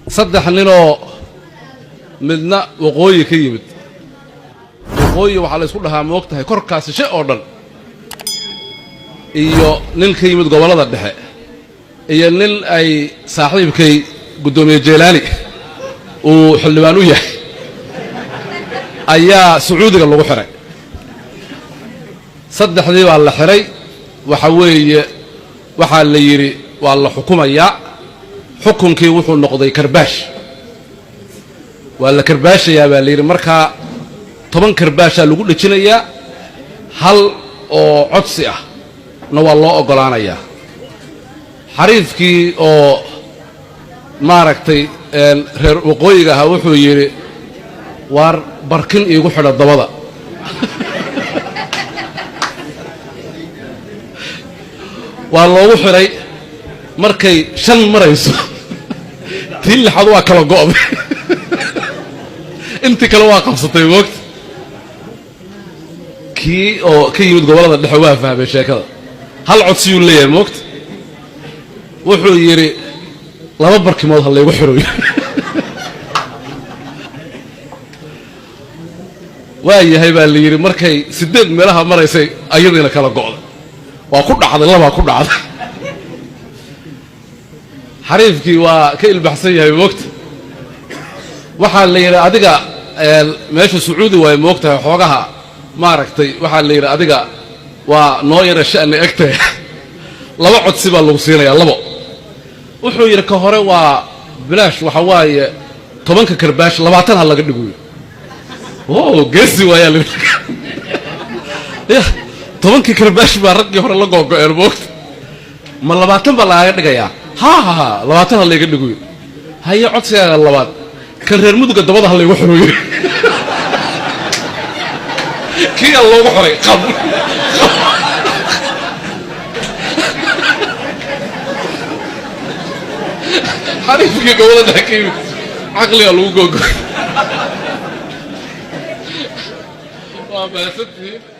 saddex ninoo midna waqooyi ka yimid. waqooyi waxaa la isku dhahaa ma og tahay korkaasi shay oo dhan, iyo nin ka yimid gobollada dhexe, iyo nin ay saaxiibkay guddoomiye jeelaani uu xildhibaan u yahay ayaa sacuudiga lagu xiray. saddexdii baa la xiray. waxa weeye waxaa la yidhi waa la xukumayaa. xukunkii wuxuu noqday karbaash. waa la karbaashayaa baa la yidhi. markaa 10 karbaashaa lagu dhejinayaa, hal oo codsi ah na waa loo oggolaanayaa. xariifkii oo maaragtay reer waqooyiga ahaa wuxuu yidhi waar barkin iigu xidha dabada. waa loogu xidhay. markay 5 marayso tii lixaad waa kala go'day. intii kale waa qabsatay moogta. kii oo ka yimid gobollada dhexe waa fahmay sheekada. hal codsiyuu leeyahay moogta. wuxuu yidhi 2 barkimood ha laygu xidhayo. waa yahay baa la yidhi. markay 8 meelaha maraysay ayadiina kala go'day. waa ku dhacday, labaa ku dhacday. xariifkii waa ka ilbaxsan yahay moogta. waxaa la yidhi adiga meesha sacuudi waaye moogtahay xoogaha maaragtay. waxaa la yidhi adiga waa noo yara sha'ni egtahay. 2 codsi baa lagu siinayaa, 2. wuxuu yidhi ka hore waa bilaash, waxa waaye 10ka karbaash 20 ha laga dhigo. geesi waayaa la yidhi. 10kii karbaash baa raggii hore la googo'een moogta. ma 20 baa lagaaga dhigayaa? ha 20 ha layga dhigo. haye codsigaaga labaad kan reer muduga dabada ha laygu xiro. kii aan loogu xiray qab. xariifkii gobollada dhexe ka yimid caqliga lagu googoy. waa mahadsantihiin.